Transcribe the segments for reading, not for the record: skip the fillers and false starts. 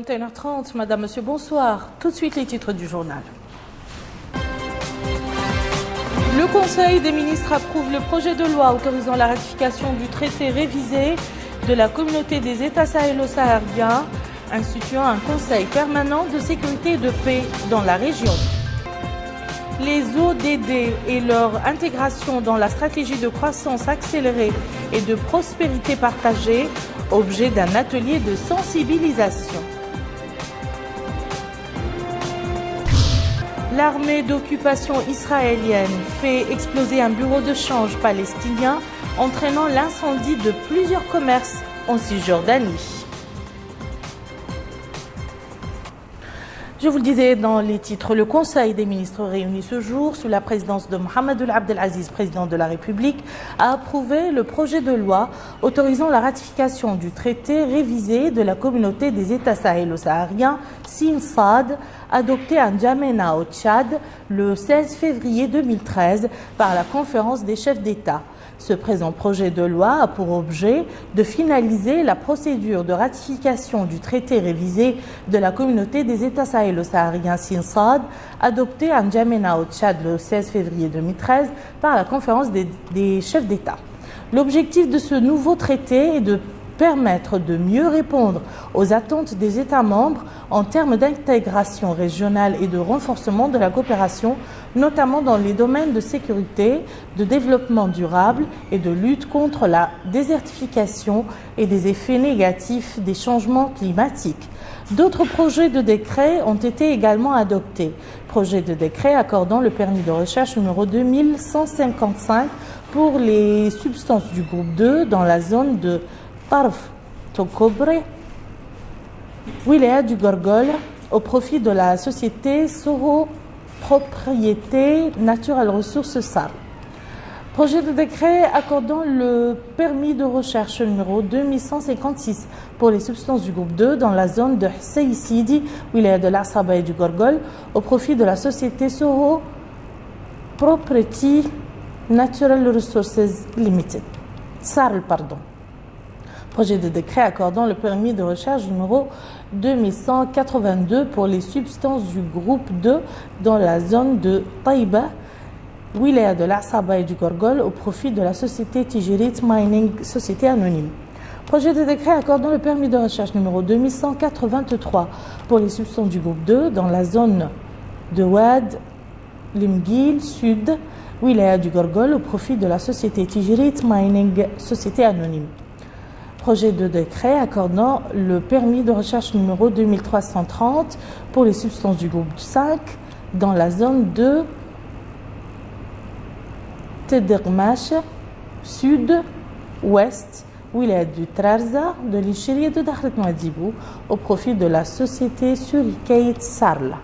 21h30, Madame, Monsieur, bonsoir. Tout de suite, les titres du journal. Le Conseil des ministres approuve le projet de loi autorisant la ratification du traité révisé de la communauté des États sahélo-sahariens, instituant un conseil permanent de sécurité et de paix dans la région. Les ODD et leur intégration dans la stratégie de croissance accélérée et de prospérité partagée, objet d'un atelier de sensibilisation. L'armée d'occupation israélienne fait exploser un bureau de change palestinien, entraînant l'incendie de plusieurs commerces en Cisjordanie. Je vous le disais dans les titres, le Conseil des ministres réuni ce jour sous la présidence de Mohamed Ould Abdel Aziz, président de la République, a approuvé le projet de loi autorisant la ratification du traité révisé de la communauté des États sahélo-sahariens, SINSAD, adopté à N'Djamena au Tchad le 16 février 2013 par la conférence des chefs d'État. Ce présent projet de loi a pour objet de finaliser la procédure de ratification du traité révisé de la communauté des États sahélo-sahariens SINSAD, adopté à N'Djamena au Tchad le 16 février 2013 par la conférence des chefs d'État. L'objectif de ce nouveau traité est de permettre de mieux répondre aux attentes des États membres en termes d'intégration régionale et de renforcement de la coopération, notamment dans les domaines de sécurité, de développement durable et de lutte contre la désertification et des effets négatifs des changements climatiques. D'autres projets de décret ont été également adoptés. Projet de décret accordant le permis de recherche numéro 2155 pour les substances du groupe 2 dans la zone de Tarf Tokobre, Wilaya du Gorgol, au profit de la société Soho Propriété Naturelle Ressources SAR. Projet de décret accordant le permis de recherche numéro 2156 pour les substances du groupe 2 dans la zone de Hsei Sidi, Wilaya de l'Asaba et du Gorgol, au profit de la société Soho Propriété Naturelle Resources Limited. SAR, pardon. Projet de décret accordant le permis de recherche numéro 2182 pour les substances du groupe 2 dans la zone de Taïba, Wilaya de l'Asaba et du Gorgol, au profit de la société Tijirit Mining, société anonyme. Projet de décret accordant le permis de recherche numéro 2183 pour les substances du groupe 2 dans la zone de Wad Limgil Sud, Wilaya du Gorgol, au profit de la société Tijirit Mining, société anonyme. Projet de décret accordant le permis de recherche numéro 2330 pour les substances du groupe 5 dans la zone de Tedermash, sud-ouest, Wilaya du Trarza, de l'Ichiri et de Dakhlet Nouadhibou, au profit de la société Surikate Sarla.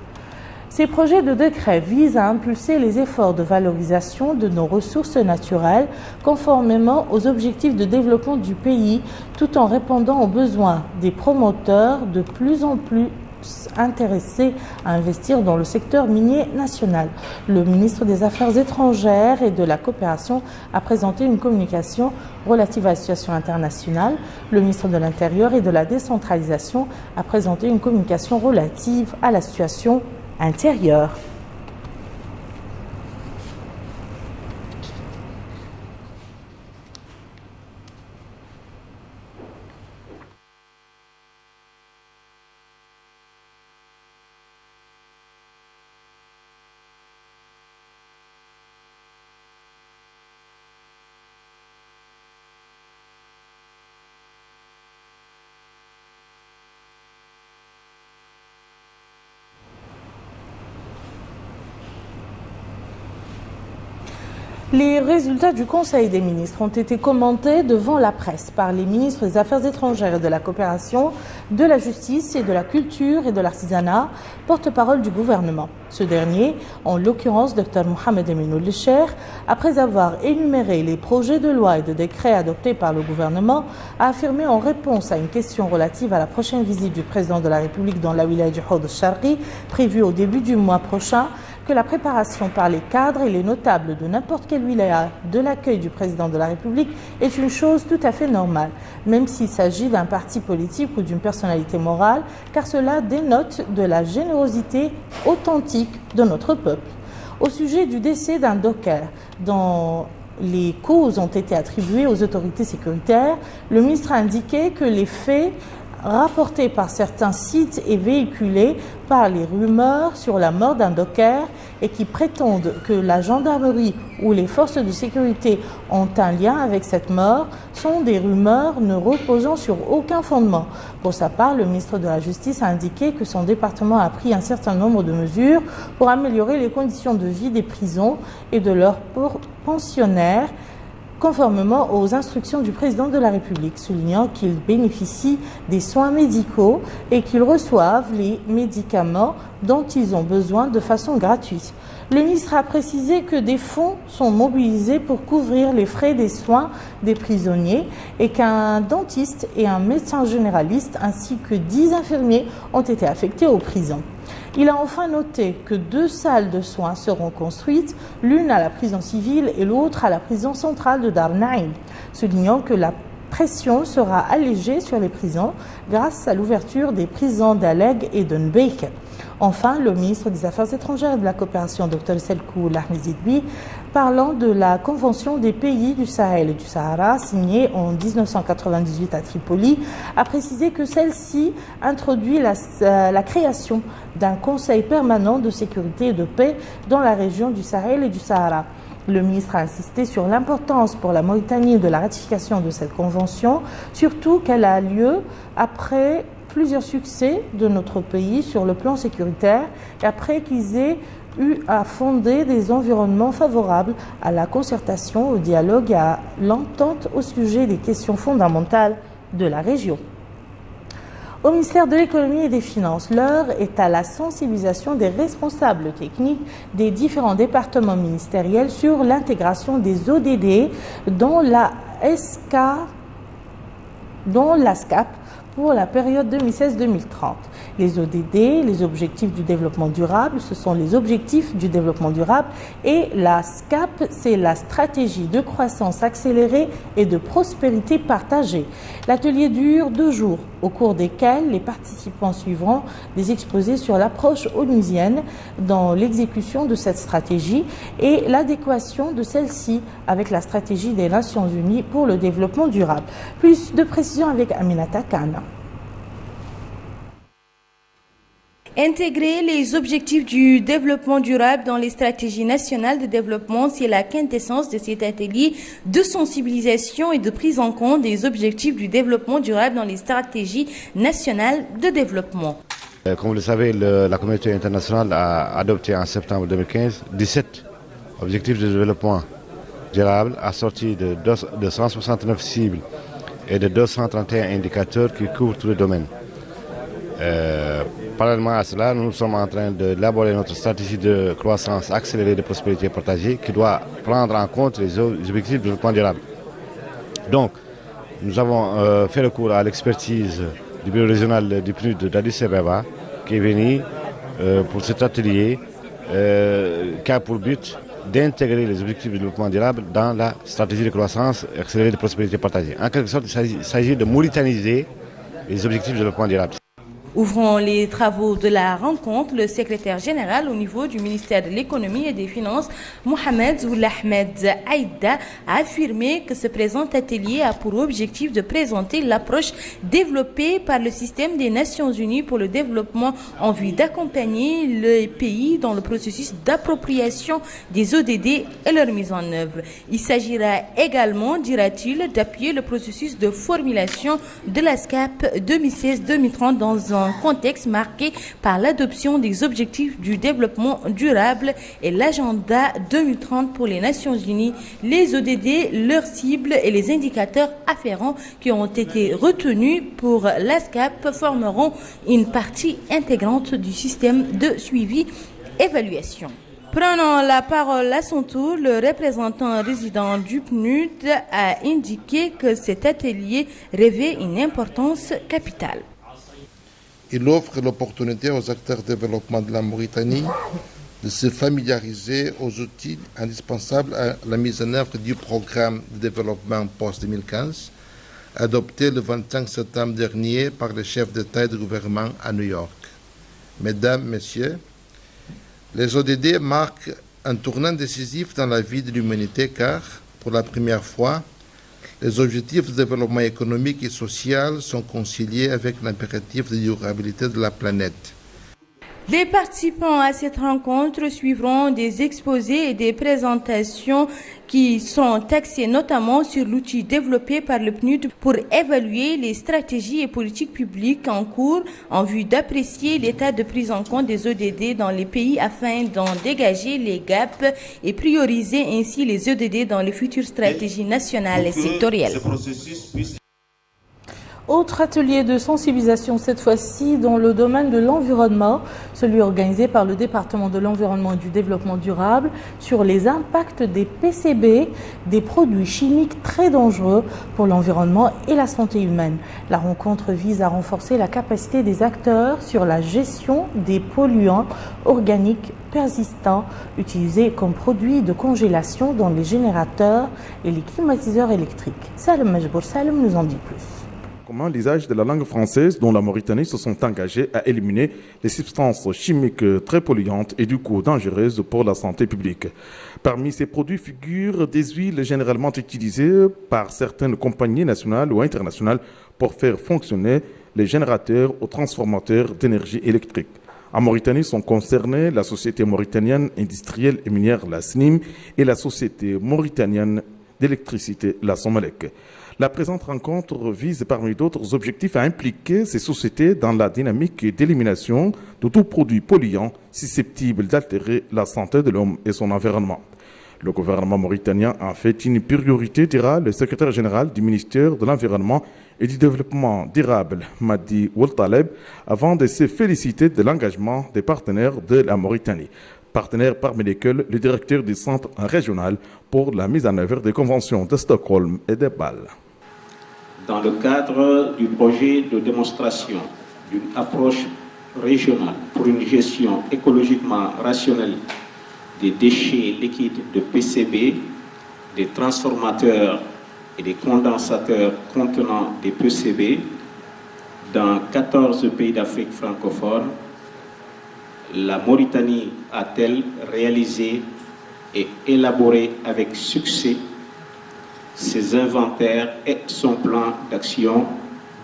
Ces projets de décret visent à impulser les efforts de valorisation de nos ressources naturelles conformément aux objectifs de développement du pays, tout en répondant aux besoins des promoteurs de plus en plus intéressés à investir dans le secteur minier national. Le ministre des Affaires étrangères et de la coopération a présenté une communication relative à la situation internationale. Le ministre de l'Intérieur et de la décentralisation a présenté une communication relative à la situation intérieure. Les résultats du Conseil des ministres ont été commentés devant la presse par les ministres des Affaires étrangères et de la coopération, de la justice et de la culture et de l'artisanat, porte-parole du gouvernement. Ce dernier, en l'occurrence Dr Mohamed Emin Ould Cheikh, après avoir énuméré les projets de loi et de décrets adoptés par le gouvernement, a affirmé en réponse à une question relative à la prochaine visite du président de la République dans la wilaya du Hawd al-Sharqi, prévue au début du mois prochain, que la préparation par les cadres et les notables de n'importe quelle wilaya de l'accueil du président de la République est une chose tout à fait normale, même s'il s'agit d'un parti politique ou d'une personnalité morale, car cela dénote de la générosité authentique de notre peuple. Au sujet du décès d'un docker dont les causes ont été attribuées aux autorités sécuritaires, le ministre a indiqué que les faits rapportés par certains sites et véhiculés par les rumeurs sur la mort d'un docker et qui prétendent que la gendarmerie ou les forces de sécurité ont un lien avec cette mort sont des rumeurs ne reposant sur aucun fondement. Pour sa part, le ministre de la Justice a indiqué que son département a pris un certain nombre de mesures pour améliorer les conditions de vie des prisons et de leurs pensionnaires, conformément aux instructions du président de la République, soulignant qu'ils bénéficient des soins médicaux et qu'ils reçoivent les médicaments dont ils ont besoin de façon gratuite. Le ministre a précisé que des fonds sont mobilisés pour couvrir les frais des soins des prisonniers et qu'un dentiste et un médecin généraliste ainsi que 10 infirmiers ont été affectés aux prisons. Il a enfin noté que 2 salles de soins seront construites, l'une à la prison civile et l'autre à la prison centrale de Dar Naïm, soulignant que la pression sera allégée sur les prisons grâce à l'ouverture des prisons d'Aleg et de Nbeik. Enfin, le ministre des Affaires étrangères et de la coopération, Dr Selkou Lahmezidbi, parlant de la Convention des pays du Sahel et du Sahara, signée en 1998 à Tripoli, a précisé que celle-ci introduit la création d'un Conseil permanent de sécurité et de paix dans la région du Sahel et du Sahara. Le ministre a insisté sur l'importance pour la Mauritanie de la ratification de cette convention, surtout qu'elle a lieu après plusieurs succès de notre pays sur le plan sécuritaire et après qu'ils aient eu à fonder des environnements favorables à la concertation, au dialogue et à l'entente au sujet des questions fondamentales de la région. Au ministère de l'économie et des finances, l'heure est à la sensibilisation des responsables techniques des différents départements ministériels sur l'intégration des ODD dans la SCAP pour la période 2016-2030. Les ODD, les objectifs du développement durable, ce sont les objectifs du développement durable et la SCAP, c'est la stratégie de croissance accélérée et de prospérité partagée. L'atelier dure 2 jours, au cours desquels les participants suivront des exposés sur l'approche onusienne dans l'exécution de cette stratégie et l'adéquation de celle-ci avec la stratégie des Nations Unies pour le développement durable. Plus de précisions avec Aminata Khan. Intégrer les objectifs du développement durable dans les stratégies nationales de développement, c'est la quintessence de cet atelier de sensibilisation et de prise en compte des objectifs du développement durable dans les stratégies nationales de développement. Comme vous le savez, la communauté internationale a adopté en septembre 2015 17 objectifs de développement durable assortis de 169 cibles et de 231 indicateurs qui couvrent tous les domaines. Parallèlement à cela, nous sommes en train d'élaborer notre stratégie de croissance accélérée de prospérité partagée qui doit prendre en compte les objectifs de développement durable. Donc, nous avons fait recours à l'expertise du bureau régional du PNUD d'Addis Abeba qui est venu pour cet atelier qui a pour but d'intégrer les objectifs de développement durable dans la stratégie de croissance accélérée de prospérité partagée. En quelque sorte, il s'agit de mauritaniser les objectifs de développement durable. Ouvrant les travaux de la rencontre, le secrétaire général au niveau du ministère de l'économie et des finances, Mohamed Zoulahmed Aïda, a affirmé que ce présent atelier a pour objectif de présenter l'approche développée par le système des Nations Unies pour le développement en vue d'accompagner les pays dans le processus d'appropriation des ODD et leur mise en œuvre. Il s'agira également, dira-t-il, d'appuyer le processus de formulation de la SCAP 2016-2030 dans un contexte marqué par l'adoption des objectifs du développement durable et l'agenda 2030 pour les Nations Unies, les ODD, leurs cibles et les indicateurs afférents qui ont été retenus pour la SCAP formeront une partie intégrante du système de suivi-évaluation. Prenant la parole à son tour, le représentant résident du PNUD a indiqué que cet atelier revêt une importance capitale. Il offre l'opportunité aux acteurs de développement de la Mauritanie de se familiariser aux outils indispensables à la mise en œuvre du programme de développement post-2015, adopté le 25 septembre dernier par les chefs d'État et de gouvernement à New York. Mesdames, Messieurs, les ODD marquent un tournant décisif dans la vie de l'humanité car, pour la première fois, les objectifs de développement économique et social sont conciliés avec l'impératif de durabilité de la planète. Les participants à cette rencontre suivront des exposés et des présentations qui sont axés notamment sur l'outil développé par le PNUD pour évaluer les stratégies et politiques publiques en cours en vue d'apprécier l'état de prise en compte des ODD dans les pays afin d'en dégager les gaps et prioriser ainsi les ODD dans les futures stratégies nationales et sectorielles. Autre atelier de sensibilisation, cette fois-ci dans le domaine de l'environnement, celui organisé par le département de l'environnement et du développement durable sur les impacts des PCB, des produits chimiques très dangereux pour l'environnement et la santé humaine. La rencontre vise à renforcer la capacité des acteurs sur la gestion des polluants organiques persistants utilisés comme produits de congélation dans les générateurs et les climatiseurs électriques. Salem Majbour Salem nous en dit plus. Comment l'usage de la langue française dont la Mauritanie se sont engagés à éliminer les substances chimiques très polluantes et du coup dangereuses pour la santé publique. Parmi ces produits figurent des huiles généralement utilisées par certaines compagnies nationales ou internationales pour faire fonctionner les générateurs ou transformateurs d'énergie électrique. En Mauritanie sont concernés la Société mauritanienne industrielle et minière, la SNIM, et la Société mauritanienne d'électricité, la Somalec. La présente rencontre vise parmi d'autres objectifs à impliquer ces sociétés dans la dynamique d'élimination de tout produit polluant susceptible d'altérer la santé de l'homme et son environnement. Le gouvernement mauritanien a fait une priorité, dira le secrétaire général du ministère de l'Environnement et du Développement durable, Madi Oultaleb, avant de se féliciter de l'engagement des partenaires de la Mauritanie. Partenaires parmi lesquels le directeur du centre régional pour la mise en œuvre des conventions de Stockholm et de Bâle. Dans le cadre du projet de démonstration d'une approche régionale pour une gestion écologiquement rationnelle des déchets liquides de PCB, des transformateurs et des condensateurs contenant des PCB dans 14 pays d'Afrique francophone, la Mauritanie a-t-elle réalisé et élaboré avec succès ses inventaires et son plan d'action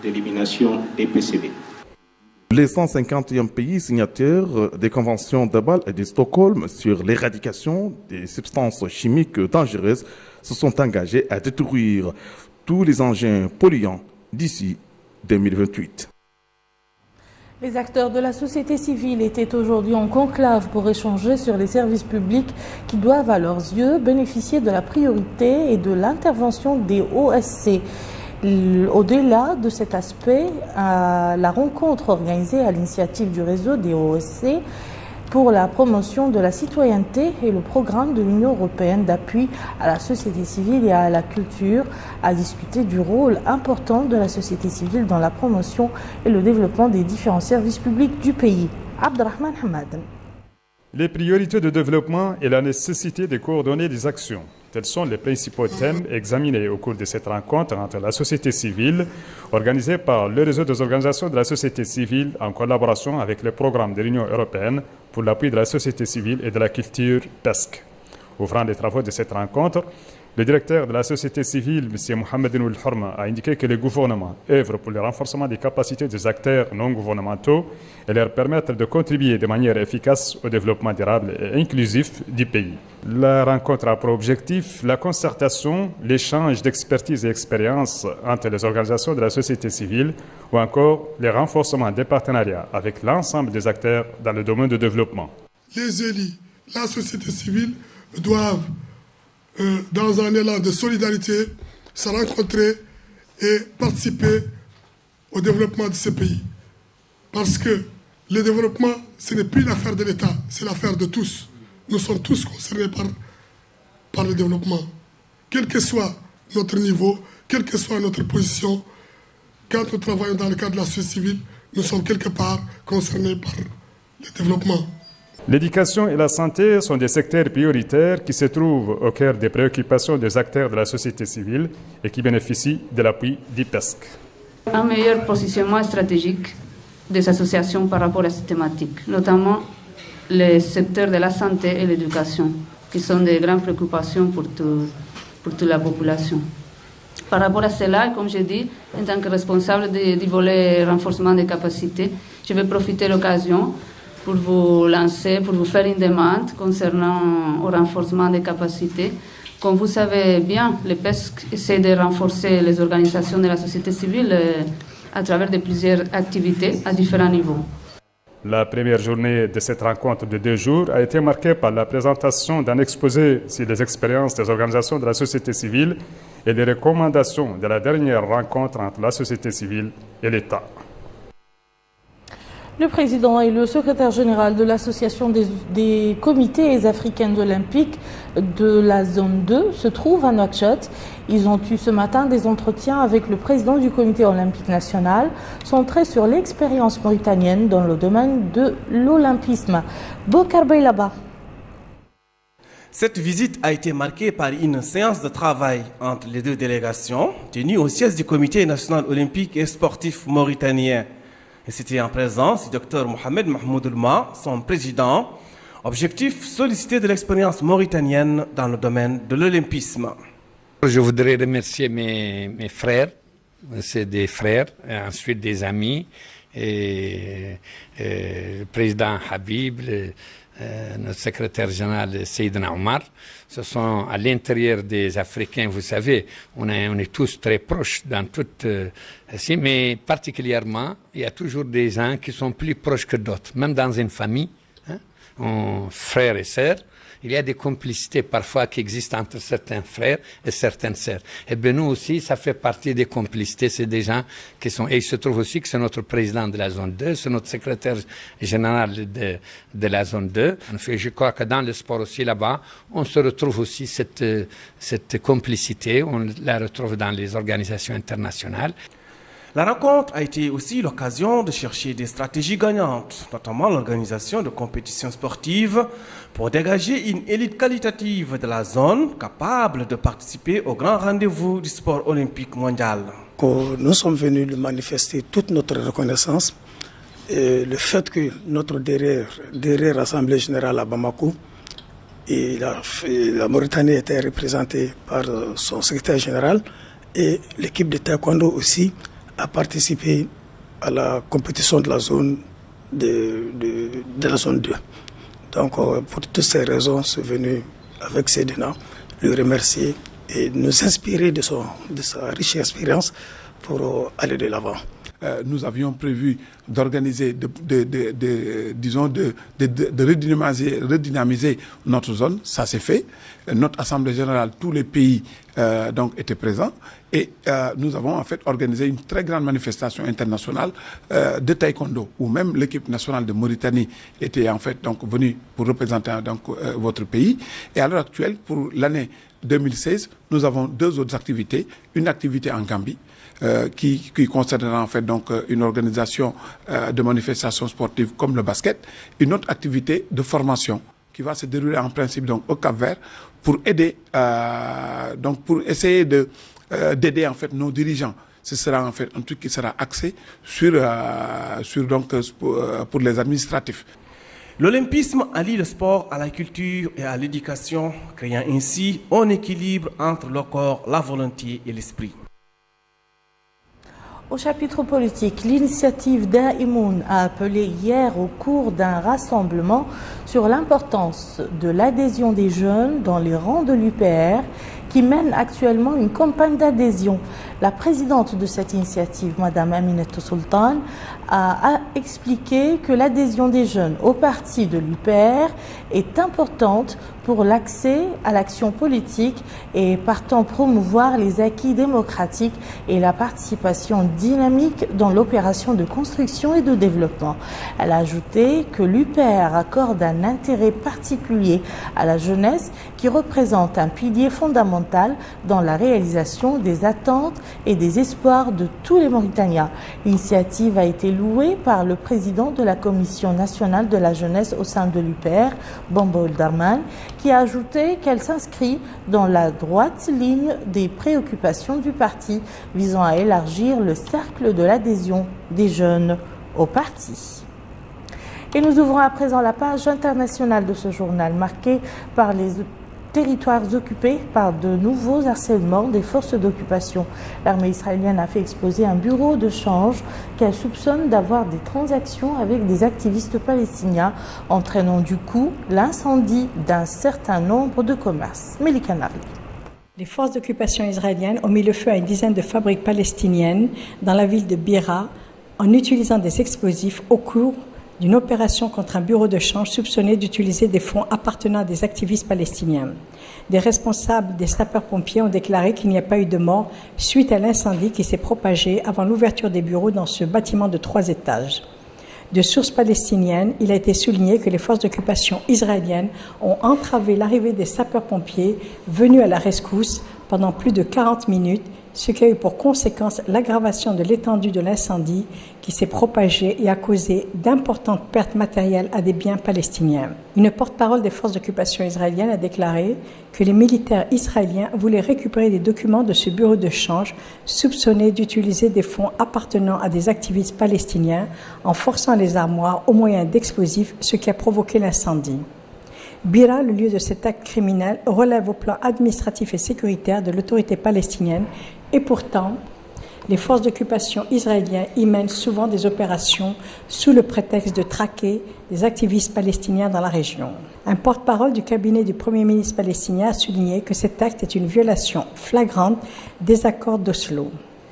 d'élimination des PCB. Les 151 pays signataires des conventions de Bâle et de Stockholm sur l'éradication des substances chimiques dangereuses se sont engagés à détruire tous les engins polluants d'ici 2028. Les acteurs de la société civile étaient aujourd'hui en conclave pour échanger sur les services publics qui doivent à leurs yeux bénéficier de la priorité et de l'intervention des OSC. Au-delà de cet aspect, la rencontre organisée à l'initiative du réseau des OSC pour la promotion de la citoyenneté et le programme de l'Union européenne d'appui à la société civile et à la culture a discuté du rôle important de la société civile dans la promotion et le développement des différents services publics du pays. Abdelrahman Hamad. Les priorités de développement et la nécessité de coordonner les actions. Tels sont les principaux thèmes examinés au cours de cette rencontre entre la société civile, organisée par le réseau des organisations de la société civile en collaboration avec le programme de l'Union européenne pour l'appui de la société civile et de la culture PESC. Ouvrant les travaux de cette rencontre, le directeur de la société civile, M. Mohamed Ould Horma, a indiqué que le gouvernement œuvre pour le renforcement des capacités des acteurs non gouvernementaux et leur permettre de contribuer de manière efficace au développement durable et inclusif du pays. La rencontre a pour objectif la concertation, l'échange d'expertise et d'expérience entre les organisations de la société civile ou encore le renforcement des partenariats avec l'ensemble des acteurs dans le domaine du développement. Les élus, la société civile doivent dans un élan de solidarité, se rencontrer et participer au développement de ce pays. Parce que le développement, ce n'est plus l'affaire de l'État, c'est l'affaire de tous. Nous sommes tous concernés par le développement. Quel que soit notre niveau, quelle que soit notre position, quand nous travaillons dans le cadre de la société civile, nous sommes quelque part concernés par le développement. L'éducation et la santé sont des secteurs prioritaires qui se trouvent au cœur des préoccupations des acteurs de la société civile et qui bénéficient de l'appui d'IPESC. Un meilleur positionnement stratégique des associations par rapport à cette thématique, notamment les secteurs de la santé et l'éducation, qui sont des grandes préoccupations pour toute la population. Par rapport à cela, comme je dis, en tant que responsable du volet renforcement des capacités, je vais profiter de l'occasion pour vous lancer, pour vous faire une demande concernant le renforcement des capacités. Comme vous savez bien, le PESC essaie de renforcer les organisations de la société civile à travers plusieurs activités à différents niveaux. La première journée de cette rencontre de 2 jours a été marquée par la présentation d'un exposé sur les expériences des organisations de la société civile et les recommandations de la dernière rencontre entre la société civile et l'État. Le président et le secrétaire général de l'association des comités africains olympiques de la zone 2 se trouvent à Nouakchott. Ils ont eu ce matin des entretiens avec le président du comité olympique national, centrés sur l'expérience mauritanienne dans le domaine de l'olympisme. Bokar Beylaba. Cette visite a été marquée par une séance de travail entre les deux délégations, tenue au siège du comité national olympique et sportif mauritanien. Et c'était en présence du docteur Mohamed Mahmoud Oulma, son président. Objectif, solliciter de l'expérience mauritanienne dans le domaine de l'olympisme. Je voudrais remercier mes frères, c'est des frères, et ensuite des amis, et le président Habib, notre secrétaire général Seydina Omar. Ce sont à l'intérieur des Africains, vous savez, on est tous très proches dans toute... mais particulièrement, il y a toujours des gens qui sont plus proches que d'autres, même dans une famille, frères et sœurs. Il y a des complicités parfois qui existent entre certains frères et certaines sœurs. Et bien nous aussi, ça fait partie des complicités. C'est des gens qui sont... Et il se trouve aussi que c'est notre président de la zone 2, c'est notre secrétaire général de la zone 2. Je crois que dans le sport aussi là-bas, on se retrouve aussi cette complicité. On la retrouve dans les organisations internationales. La rencontre a été aussi l'occasion de chercher des stratégies gagnantes, notamment l'organisation de compétitions sportives pour dégager une élite qualitative de la zone capable de participer au grand rendez-vous du sport olympique mondial. Nous sommes venus lui manifester toute notre reconnaissance et le fait que notre derrière l'Assemblée générale à Bamako, et la Mauritanie était représentée par son secrétaire général et l'équipe de taekwondo aussi a participé à la compétition de la zone de la zone 2. Donc pour toutes ces raisons, je suis venu avec Seydina lui remercier et nous inspirer de sa riche expérience pour aller de l'avant. Nous avions prévu d'organiser, de redynamiser notre zone. Ça s'est fait. Notre Assemblée générale, tous les pays donc étaient présents. Et nous avons en fait organisé une très grande manifestation internationale de taekwondo, où même l'équipe nationale de Mauritanie était en fait donc venue pour représenter donc votre pays. Et à l'heure actuelle, pour l'année 2016, nous avons 2 autres activités. Une activité en Gambie, qui concernera en fait donc une organisation de manifestations sportives comme le basket, une autre activité de formation qui va se dérouler en principe donc au Cap-Vert pour aider donc pour essayer d'aider en fait nos dirigeants. Ce sera en fait un truc qui sera axé sur donc pour les administratifs. L'olympisme allie le sport à la culture et à l'éducation, créant ainsi un équilibre entre le corps, la volonté et l'esprit. Au chapitre politique, l'initiative Daïmoun a appelé hier au cours d'un rassemblement sur l'importance de l'adhésion des jeunes dans les rangs de l'UPR qui mène actuellement une campagne d'adhésion. La présidente de cette initiative, Mme Aminata Sultan, a expliqué que l'adhésion des jeunes au parti de l'UPR est importante pour l'accès à l'action politique et partant promouvoir les acquis démocratiques et la participation dynamique dans l'opération de construction et de développement. Elle a ajouté que l'UPR accorde un intérêt particulier à la jeunesse qui représente un pilier fondamental dans la réalisation des attentes et des espoirs de tous les Mauritaniens. L'initiative a été louée par le président de la Commission nationale de la jeunesse au sein de l'UPR, Bamba Ould-Arman, qui a ajouté qu'elle s'inscrit dans la droite ligne des préoccupations du parti visant à élargir le cercle de l'adhésion des jeunes au parti. Et nous ouvrons à présent la page internationale de ce journal, marquée par les territoires occupés par de nouveaux harcèlements des forces d'occupation. L'armée israélienne a fait exploser un bureau de change qu'elle soupçonne d'avoir des transactions avec des activistes palestiniens, entraînant du coup l'incendie d'un certain nombre de commerces. Melika Nari. Les forces d'occupation israéliennes ont mis le feu à une dizaine de fabriques palestiniennes dans la ville de Beera en utilisant des explosifs au cours d'une opération contre un bureau de change soupçonné d'utiliser des fonds appartenant à des activistes palestiniens. Des responsables des sapeurs-pompiers ont déclaré qu'il n'y a pas eu de mort suite à l'incendie qui s'est propagé avant l'ouverture des bureaux dans ce bâtiment de 3 étages. De sources palestiniennes, il a été souligné que les forces d'occupation israéliennes ont entravé l'arrivée des sapeurs-pompiers venus à la rescousse pendant plus de 40 minutes, ce qui a eu pour conséquence l'aggravation de l'étendue de l'incendie qui s'est propagé et a causé d'importantes pertes matérielles à des biens palestiniens. Une porte-parole des forces d'occupation israéliennes a déclaré que les militaires israéliens voulaient récupérer des documents de ce bureau de change soupçonné d'utiliser des fonds appartenant à des activistes palestiniens en forçant les armoires au moyen d'explosifs, ce qui a provoqué l'incendie. Beera, le lieu de cet acte criminel, relève au plan administratif et sécuritaire de l'autorité palestinienne et pourtant, les forces d'occupation israéliennes y mènent souvent des opérations sous le prétexte de traquer des activistes palestiniens dans la région. Un porte-parole du cabinet du Premier ministre palestinien a souligné que cet acte est une violation flagrante des accords d'Oslo.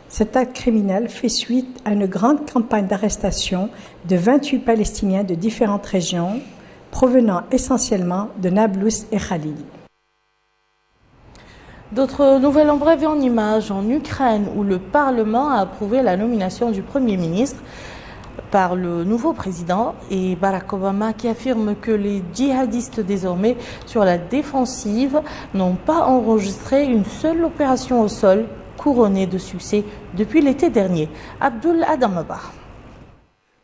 Cet acte criminel fait suite à une grande campagne d'arrestation de 28 Palestiniens de différentes régions, provenant essentiellement de Nablus et Khalil. D'autres nouvelles en bref et en images en Ukraine, où le Parlement a approuvé la nomination du Premier ministre par le nouveau président et Barack Obama qui affirme que les djihadistes désormais sur la défensive n'ont pas enregistré une seule opération au sol couronnée de succès depuis l'été dernier. Abdul Adamabah.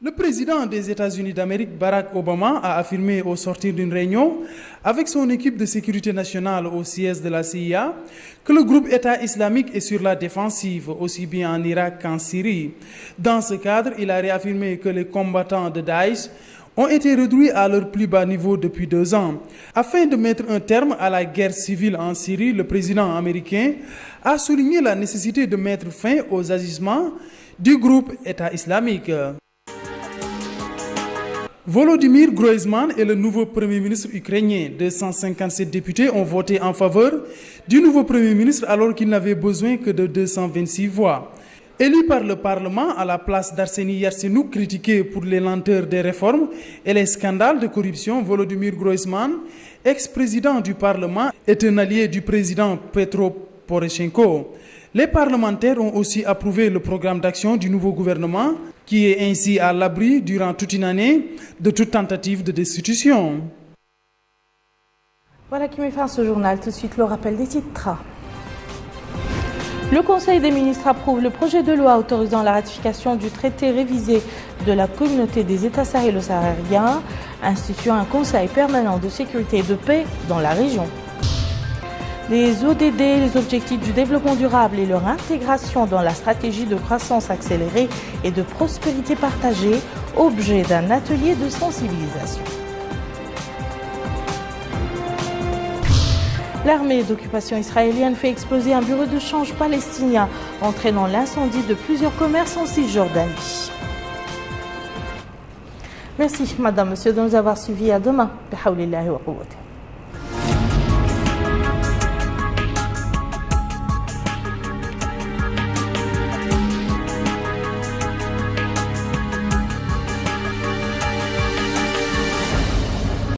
Le président des États-Unis d'Amérique, Barack Obama, a affirmé au sortir d'une réunion avec son équipe de sécurité nationale au siège de la CIA que le groupe État islamique est sur la défensive, aussi bien en Irak qu'en Syrie. Dans ce cadre, il a réaffirmé que les combattants de Daesh ont été réduits à leur plus bas niveau depuis 2 ans. Afin de mettre un terme à la guerre civile en Syrie, le président américain a souligné la nécessité de mettre fin aux agissements du groupe État islamique. Volodymyr Groysman est le nouveau Premier ministre ukrainien. 257 députés ont voté en faveur du nouveau Premier ministre alors qu'il n'avait besoin que de 226 voix. Élu par le Parlement à la place d'Arseny Yatsenyuk, critiqué pour les lenteurs des réformes et les scandales de corruption, Volodymyr Groysman, ex-président du Parlement, est un allié du président Petro Poroshenko. Les parlementaires ont aussi approuvé le programme d'action du nouveau gouvernement, qui est ainsi à l'abri durant toute une année de toute tentative de destitution. Voilà qui met fin à ce journal. Tout de suite, le rappel des titres. Le Conseil des ministres approuve le projet de loi autorisant la ratification du traité révisé de la communauté des États sahélo-sahariens, instituant un conseil permanent de sécurité et de paix dans la région. Les ODD, les objectifs du développement durable et leur intégration dans la stratégie de croissance accélérée et de prospérité partagée, objet d'un atelier de sensibilisation. L'armée d'occupation israélienne fait exploser un bureau de change palestinien, entraînant l'incendie de plusieurs commerces en Cisjordanie. Merci, madame, monsieur, de nous avoir suivis. À demain.